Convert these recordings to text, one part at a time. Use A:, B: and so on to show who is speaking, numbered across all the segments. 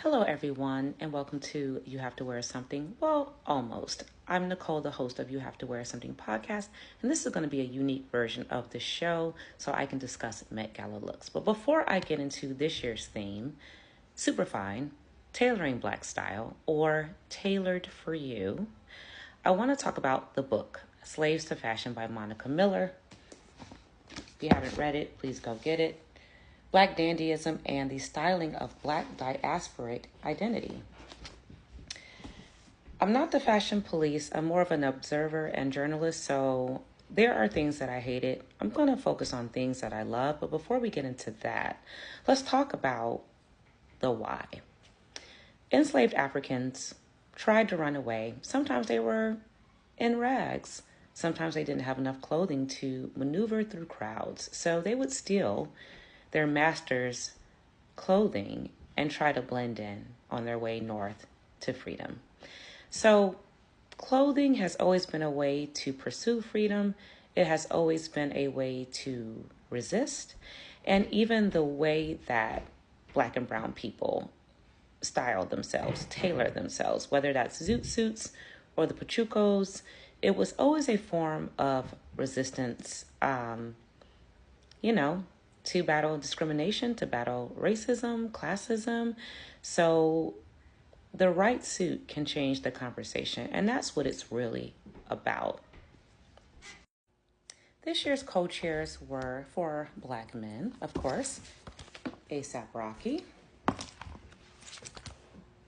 A: Hello, everyone, and welcome to You Have to Wear Something. Well, almost. I'm Nicole, the host of You Have to Wear Something podcast, and this is going to be a unique version of the show so I can discuss Met Gala looks. But before I get into this year's theme, Superfine Tailoring Black Style, or Tailored for You, I want to talk about the book, Slaves to Fashion by Monica Miller. If you haven't read it, please go get it. Black Dandyism and the Styling of Black Diasporic Identity. I'm not the fashion police. I'm more of an observer and journalist, so there are things that I hated. I'm going to focus on things that I love, but before we get into that, let's talk about the why. Enslaved Africans tried to run away. Sometimes they were in rags. Sometimes they didn't have enough clothing to maneuver through crowds, so they would steal their master's clothing and try to blend in on their way north to freedom. So clothing has always been a way to pursue freedom. It has always been a way to resist. And even the way that Black and brown people style themselves, tailor themselves, whether that's zoot suits or the pachucos, it was always a form of resistance, to battle discrimination, to battle racism, classism. So the right suit can change the conversation, and that's what it's really about. This year's co-chairs were for Black men, of course, A$AP Rocky,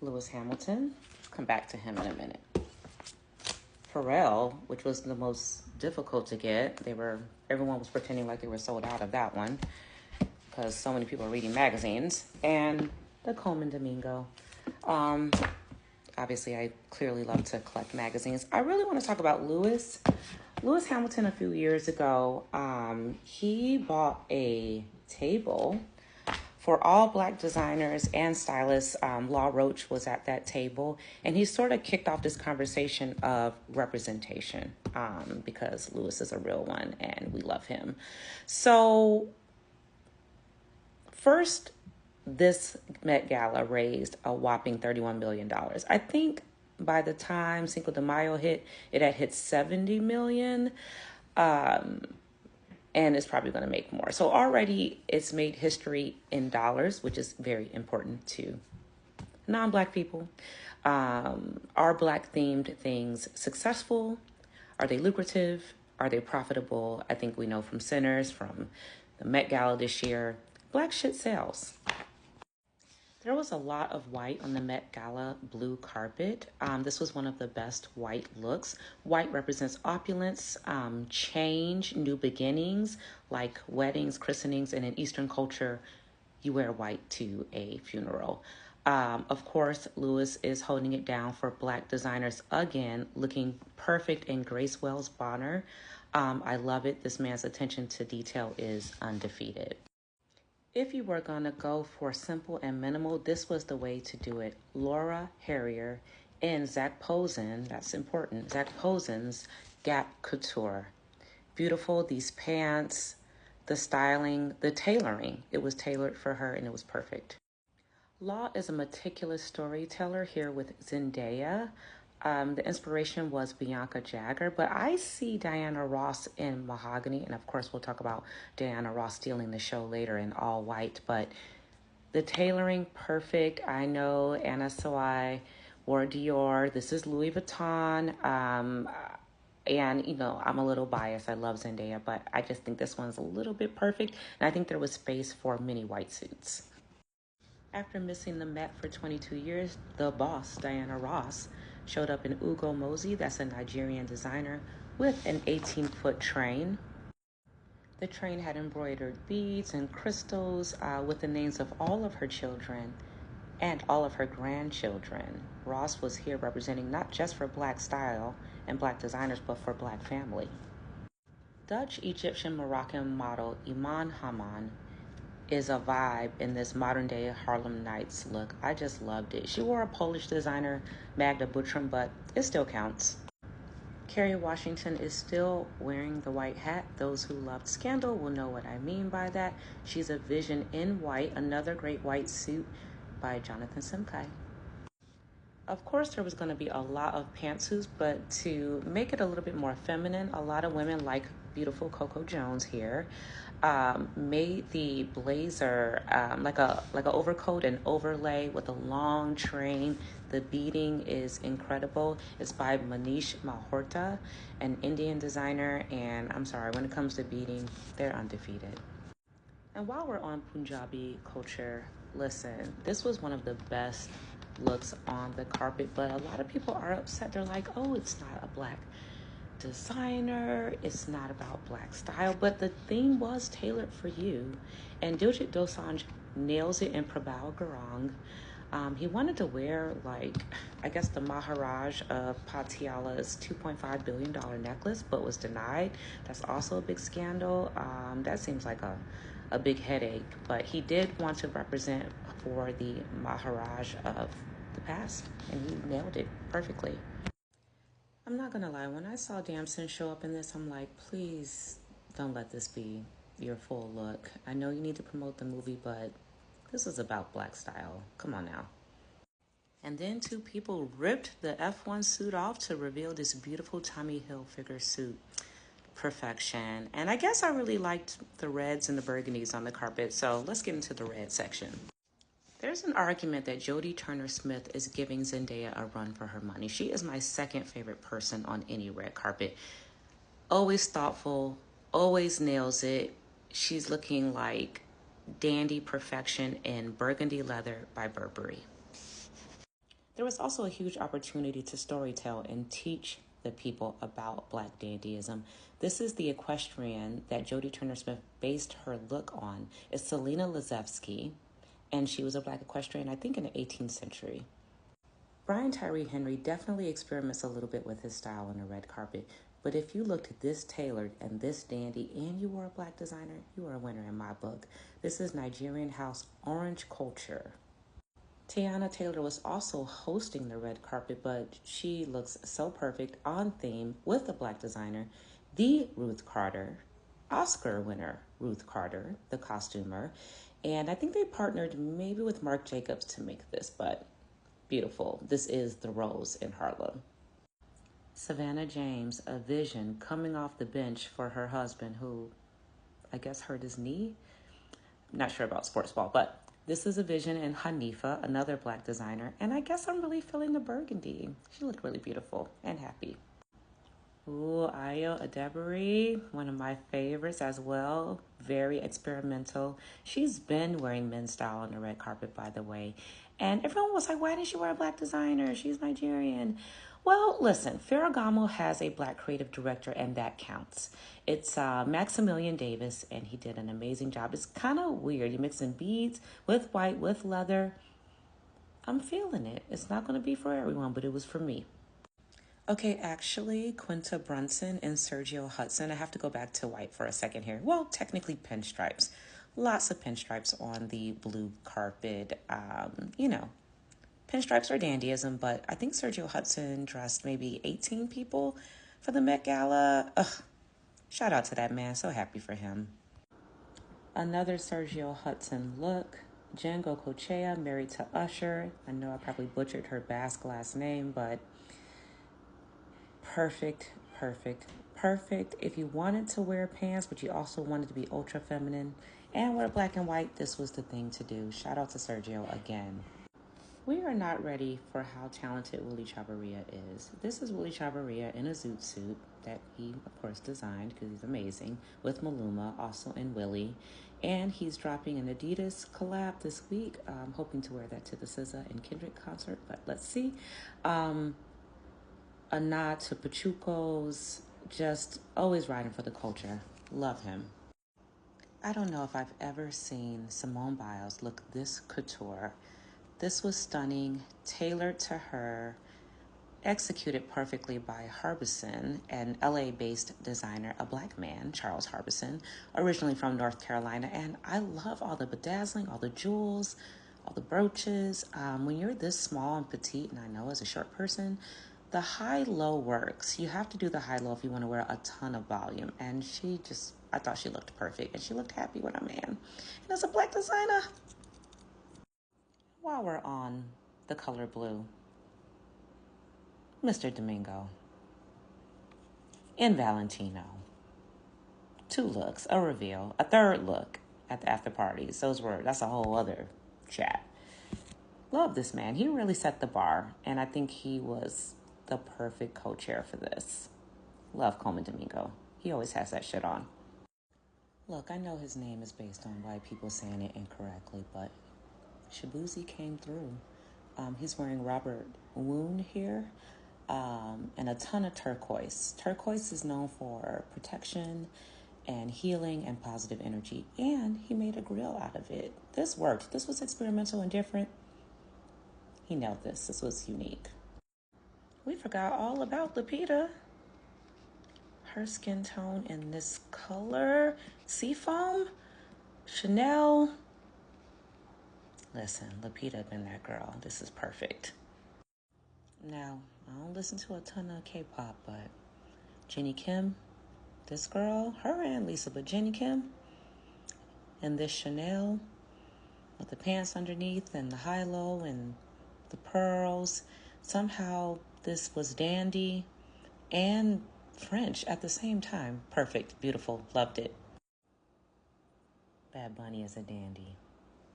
A: Lewis Hamilton, come back to him in a minute. Pharrell, which was the most difficult to get. Everyone was pretending like they were sold out of that one because so many people are reading magazines. And the Coleman Domingo. Obviously, I clearly love to collect magazines. I really want to talk about Lewis Hamilton. A few years ago, he bought a table for all Black designers and stylists. Law Roach was at that table, and he sort of kicked off this conversation of representation because Lewis is a real one and we love him. So first, this Met Gala raised a whopping $31 million. I think by the time Cinco de Mayo hit, it had hit $70 million. And it's probably going to make more. So already it's made history in dollars, which is very important to non-Black people. Are Black themed things successful? Are they lucrative? Are they profitable? I think we know from Sinners, from the Met Gala this year, Black shit sells. There was a lot of white on the Met Gala blue carpet. This was one of the best white looks. White represents opulence, change, new beginnings, like weddings, christenings, and in Eastern culture, you wear white to a funeral. Of course, Lewis is holding it down for Black designers again, looking perfect in Grace Wells Bonner. I love it. This man's attention to detail is undefeated. If you were going to go for simple and minimal, this was the way to do it. Laura Harrier and Zac Posen, that's important, Zac Posen's Gap Couture. Beautiful, these pants, the styling, the tailoring. It was tailored for her and it was perfect. Law is a meticulous storyteller here with Zendaya. The inspiration was Bianca Jagger, but I see Diana Ross in mahogany, and of course we'll talk about Diana Ross stealing the show later in all white, but the tailoring, perfect. I know Anna Sawai wore Dior. This is Louis Vuitton, and I'm a little biased. I love Zendaya, but I just think this one's a little bit perfect, and I think there was space for many white suits. After missing the Met for 22 years, the boss, Diana Ross, showed up in Ugo Mosey, that's a Nigerian designer, with an 18-foot train. The train had embroidered beads and crystals with the names of all of her children and all of her grandchildren. Ross was here representing not just for Black style and Black designers, but for Black family. Dutch Egyptian Moroccan model Iman Haman is a vibe in this modern day Harlem Nights look. I just loved it. She wore a Polish designer, Magda Butrym, but it still counts. Kerry Washington is still wearing the white hat. Those who loved Scandal will know what I mean by that. She's a vision in white, another great white suit. by Jonathan Simkai. Of course, there was going to be a lot of pantsuits, but to make it a little bit more feminine, a lot of women like beautiful Coco Jones here made the blazer like a overcoat and overlay with a long train. The beading is incredible. It's by Manish Malhotra, an Indian designer, and I'm sorry, when it comes to beading, they're undefeated. And while we're on Punjabi culture, listen, this was one of the best looks on the carpet, but a lot of people are upset. They're like, oh, it's not a black designer, it's not about black style, but the theme was tailored for you. And Diljit Dosanjh nails it in Prabal Garang. He wanted to wear, like, I guess the Maharaj of Patiala's $2.5 billion necklace, but was denied. That's also a big scandal. That seems like a big headache, but he did want to represent for the Maharaj of the past, and he nailed it perfectly. I'm not gonna lie, when I saw Damson show up in this, I'm like, please don't let this be your full look. I know you need to promote the movie, but this is about black style. Come on now. And then two people ripped the F1 suit off to reveal this beautiful Tommy Hilfiger suit. Perfection. And I guess I really liked the reds and the burgundies on the carpet, so let's get into the red section. There's an argument that Jodie Turner-Smith is giving Zendaya a run for her money. She is my second favorite person on any red carpet. Always thoughtful, always nails it. She's looking like dandy perfection in burgundy leather by Burberry. There was also a huge opportunity to storytell and teach the people about black dandyism. This is the equestrian that Jodie Turner-Smith based her look on. It's Selena Lazevsky, and she was a black equestrian, I think, in the 18th century. Brian Tyree Henry definitely experiments a little bit with his style on the red carpet, but if you looked this tailored and this dandy and you were a black designer, you are a winner in my book. This is Nigerian house Orange Culture. Tiana Taylor was also hosting the red carpet, but she looks so perfect on theme with a black designer, the Ruth Carter, Oscar winner Ruth Carter, the costumer. And I think they partnered maybe with Marc Jacobs to make this, but beautiful. This is the Rose in Harlem. Savannah James, a vision coming off the bench for her husband who I guess hurt his knee. I'm not sure about sports ball, but this is a vision in Hanifa, another black designer, and I guess I'm really feeling the burgundy. She looked really beautiful and happy. Ooh, Ayo Adebari, one of my favorites as well. Very experimental. She's been wearing men's style on the red carpet, by the way. And everyone was like, why didn't she wear a black designer? She's Nigerian. Well, listen, Ferragamo has a black creative director, and that counts. It's Maximilian Davis, and he did an amazing job. It's kind of weird. You're mixing beads with white, with leather. I'm feeling it. It's not going to be for everyone, but it was for me. Okay, actually, Quinta Brunson and Sergio Hudson. I have to go back to white for a second here. Well, technically pinstripes. Lots of pinstripes on the blue carpet. Pinstripes are dandyism, but I think Sergio Hudson dressed maybe 18 people for the Met Gala. Ugh, shout out to that man. So happy for him. Another Sergio Hudson look. Django Cochea, married to Usher. I know I probably butchered her Basque last name, but perfect, perfect, perfect. If you wanted to wear pants, but you also wanted to be ultra feminine and wear black and white, this was the thing to do. Shout out to Sergio again. We are not ready for how talented Willie Chavarria is. This is Willie Chavarria in a zoot suit that he, of course, designed because he's amazing, with Maluma, also in Willie. And he's dropping an Adidas collab this week. I'm hoping to wear that to the SZA and Kendrick concert, but let's see. A nod to Pachuco's, just always riding for the culture. Love him. I don't know if I've ever seen Simone Biles look this couture. This was stunning, tailored to her, executed perfectly by Harbison, an LA-based designer, a black man, Charles Harbison, originally from North Carolina. And I love all the bedazzling, all the jewels, all the brooches. When you're this small and petite, and I know as a short person, the high-low works. You have to do the high-low if you want to wear a ton of volume. And I thought she looked perfect. And she looked happy with a man. And as a black designer, While we're on the color blue, Mr. Domingo in Valentino. 2 looks, a reveal, a third look at the after parties. That's a whole other chat. Love this man. He really set the bar, and I think he was the perfect co-chair for this. Love Coleman Domingo. He always has that shit on. Look, I know his name is based on white people saying it incorrectly, but Shabuzi came through. He's wearing Robert Woon here, and a ton of turquoise. Turquoise is known for protection and healing and positive energy, and he made a grill out of it. This worked. This was experimental and different. He nailed this. This was unique. We forgot all about Lupita. Her skin tone in this color, seafoam, Chanel. Listen, Lupita been that girl. This is perfect. Now, I don't listen to a ton of K-pop, but Jennie Kim, this girl, her and Lisa, but Jennie Kim, and this Chanel with the pants underneath and the high-low and the pearls. Somehow this was dandy and French at the same time. Perfect, beautiful, loved it. Bad Bunny is a dandy.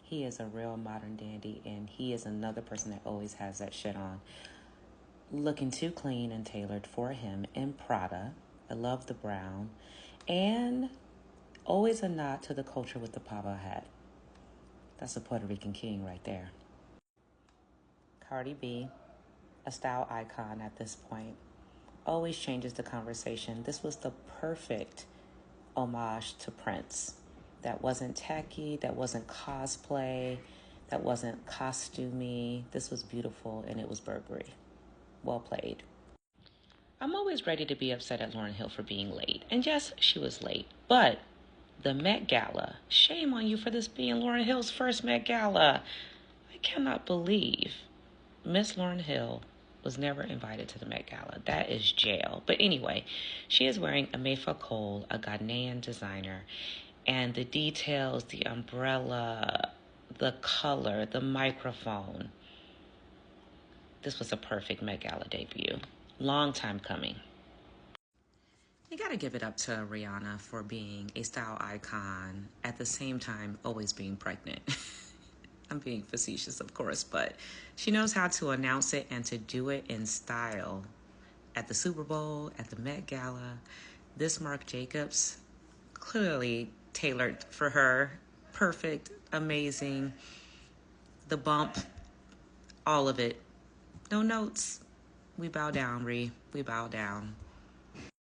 A: He is a real modern dandy, and he is another person that always has that shit on. Looking too clean and tailored for him in Prada. I love the brown. And always a nod to the culture with the pava hat. That's a Puerto Rican king right there. Cardi B, a style icon at this point, always changes the conversation. This was the perfect homage to Prince. That wasn't tacky, that wasn't cosplay, that wasn't costumey. This was beautiful, and it was Burberry. Well played. I'm always ready to be upset at Lauryn Hill for being late. And yes, she was late. But the Met Gala, shame on you for this being Lauryn Hill's first Met Gala. I cannot believe Miss Lauryn Hill was never invited to the Met Gala. That is jail. But anyway, she is wearing a Mayfa Cole, a Ghanaian designer. And the details, the umbrella, the color, the microphone. This was a perfect Met Gala debut. Long time coming. You gotta give it up to Rihanna for being a style icon, at the same time always being pregnant. I'm being facetious, of course, but she knows how to announce it and to do it in style. At the Super Bowl, at the Met Gala, this Marc Jacobs, clearly tailored for her. Perfect, amazing. The bump, all of it. No notes. We bow down, Ree. We bow down.